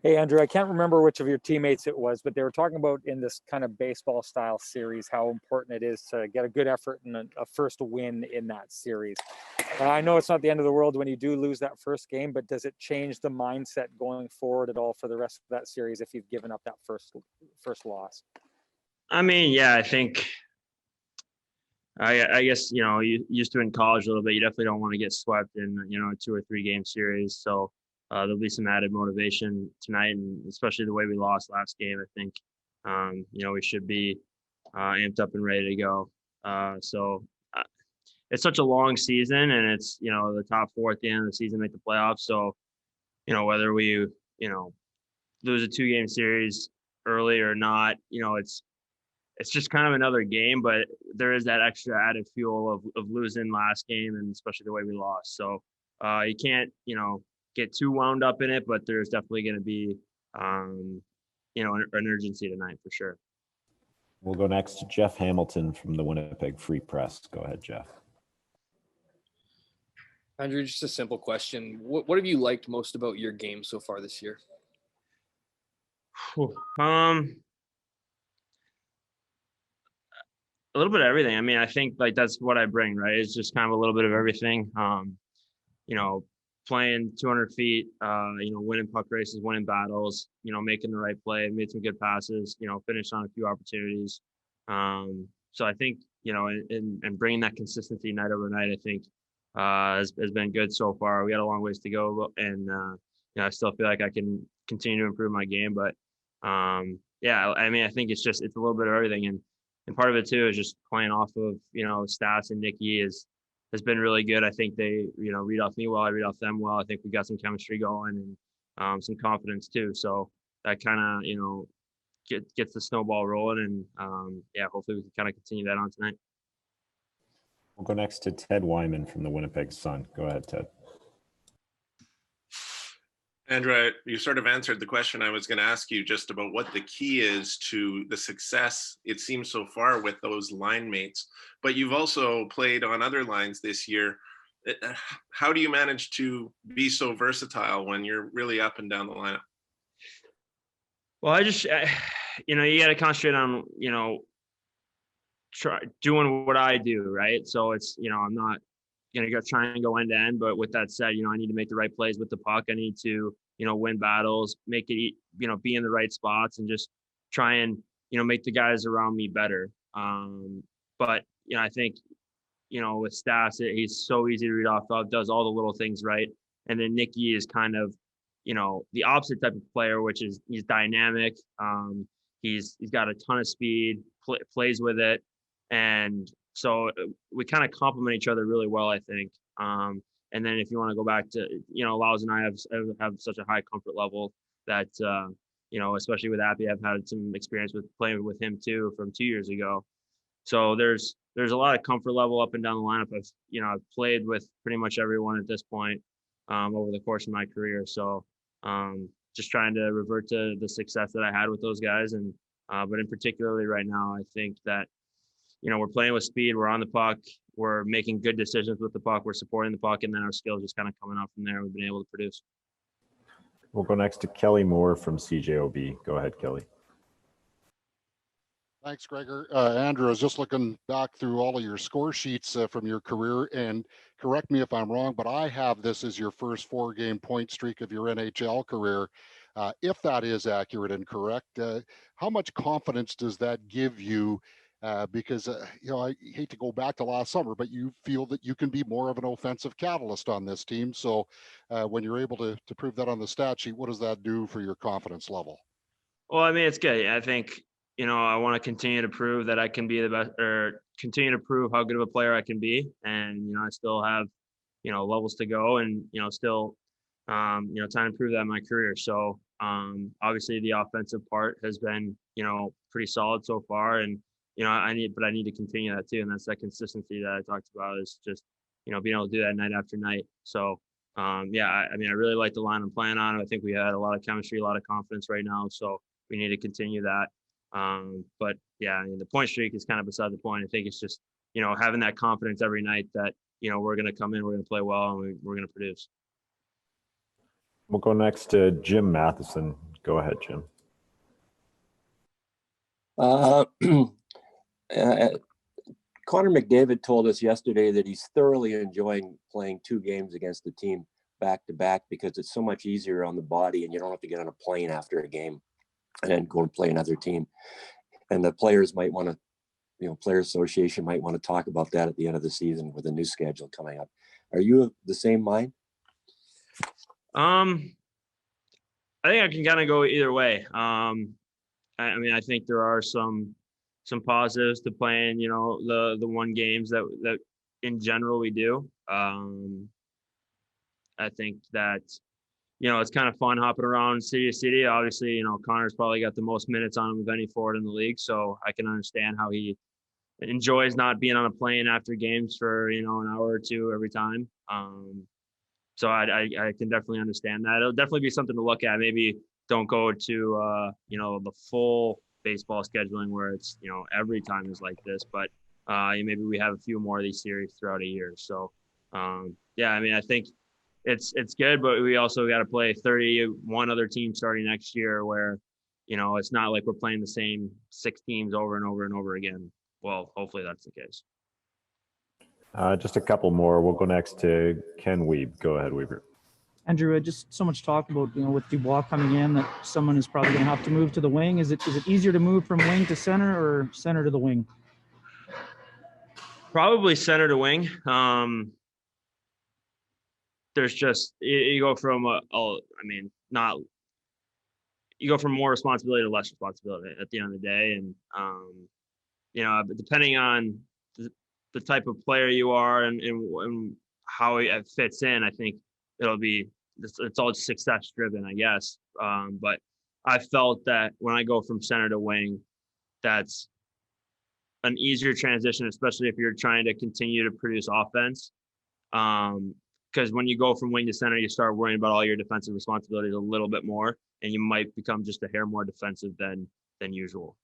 Hey, Andrew, I can't remember which of your teammates it was, but they were talking about in this kind of baseball style series how important it is to get a good effort and a first win in that series. And I know it's not the end of the world when you do lose that first game, but does it change the mindset going forward at all for the rest of that series if you've given up that first loss? I mean, yeah, I think I guess, you used to in college a little bit, you definitely don't want to get swept in, a 2 or 3 game series. So there'll be some added motivation tonight, and especially the way we lost last game. I think, we should be amped up and ready to go. So it's such a long season, and it's, the top 4 at the end of the season make the playoffs. So, whether we, lose a 2 game series early or not, it's just kind of another game, but there is that extra added fuel of losing last game, and especially the way we lost. So you can't, get too wound up in it, but there's definitely going to be, an urgency tonight for sure. We'll go next to Jeff Hamilton from the Winnipeg Free Press. Go ahead, Jeff. Andrew, just a simple question. What have you liked most about your game so far this year? A little bit of everything. I mean, I think like that's what I bring, right? It's just kind of a little bit of everything. Playing 200 feet, winning puck races, winning battles, making the right play, made some good passes, finished on a few opportunities. So I think, and bringing that consistency night over night, I think has been good so far. We got a long ways to go, and I still feel like I can continue to improve my game. But I mean, I think it's a little bit of everything, and part of it too is just playing off of Stats and Nikki has been really good. I think they read off me well, I read off them well. I think we got some chemistry going and some confidence too. So that kind of gets the snowball rolling, and hopefully we can kind of continue that on tonight. We'll go next to Ted Wyman from the Winnipeg Sun. Go ahead, Ted. Andrew, you sort of answered the question I was going to ask you just about what the key is to the success, it seems so far, with those line mates. But you've also played on other lines this year. How do you manage to be so versatile when you're really up and down the lineup? Well, you got to concentrate on, try doing what I do, right? So it's, I'm not going to try and go end to end, but with that said, I need to make the right plays with the puck. I need to, win battles, make it, be in the right spots, and just try and, make the guys around me better. But, I think, with Stas, he's so easy to read off of, does all the little things right. And then Nikki is kind of, the opposite type of player, which is he's dynamic. He's got a ton of speed, plays with it. And so we kind of complement each other really well, I think. And then if you want to go back to, Laus and I have such a high comfort level that, especially with Appy, I've had some experience with playing with him too from 2 years ago. So there's a lot of comfort level up and down the lineup. I've played with pretty much everyone at this point over the course of my career. So just trying to revert to the success that I had with those guys. And but in particularly right now, I think that we're playing with speed. We're on the puck. We're making good decisions with the puck. We're supporting the puck, and then our skills just kind of coming out from there. We've been able to produce. We'll go next to Kelly Moore from CJOB. Go ahead, Kelly. Thanks, Gregor. Andrew, I was just looking back through all of your score sheets from your career, and correct me if I'm wrong, but I have this as your first 4-game point streak of your NHL career. If that is accurate and correct, how much confidence does that give you? Because, I hate to go back to last summer, but you feel that you can be more of an offensive catalyst on this team. So when you're able to prove that on the stat sheet, what does that do for your confidence level? Well, I mean, it's good. I think, I want to continue to prove that I can be the best, or continue to prove how good of a player I can be. And, I still have, levels to go, and, still, time to prove that in my career. So obviously the offensive part has been, pretty solid so far. And, I need to continue that too. And that's that consistency that I talked about, is just, being able to do that night after night. So, I really like the line I'm playing on. I think we had a lot of chemistry, a lot of confidence right now. So we need to continue that. But the point streak is kind of beside the point. I think it's just, having that confidence every night that, we're going to come in, we're going to play well, and we're going to produce. We'll go next to Jim Matheson. Go ahead, Jim. Connor McDavid told us yesterday that he's thoroughly enjoying playing 2 games against the team back to back because it's so much easier on the body and you don't have to get on a plane after a game and then go and play another team. And the players might want to, Players Association might want to talk about that at the end of the season with a new schedule coming up. Are you of the same mind? I think I can kind of go either way. I mean, I think there are some positives to playing, the 1 games that in general we do. I think that, it's kind of fun hopping around city to city. Obviously, Connor's probably got the most minutes on him of any forward in the league. So I can understand how he enjoys not being on a plane after games for, an hour or 2 every time. So I can definitely understand that. It'll definitely be something to look at. Maybe don't go to, the full baseball scheduling where it's, every time is like this, but maybe we have a few more of these series throughout a year. So, yeah, I mean, I think it's good, but we also got to play 31 other teams starting next year where, it's not like we're playing the same 6 teams over and over and over again. Well, hopefully that's the case. Just a couple more. We'll go next to Ken Wiebe. Go ahead, Weaver. Andrew, just so much talk about, with Dubois coming in, that someone is probably going to have to move to the wing. Is it easier to move from wing to center or center to the wing? Probably center to wing. There's just, you go from, you go from more responsibility to less responsibility at the end of the day. And, but depending on the type of player you are and how it fits in, I think it's all success driven, I guess. But I felt that when I go from center to wing, that's an easier transition, especially if you're trying to continue to produce offense. Because when you go from wing to center, you start worrying about all your defensive responsibilities a little bit more, and you might become just a hair more defensive than usual.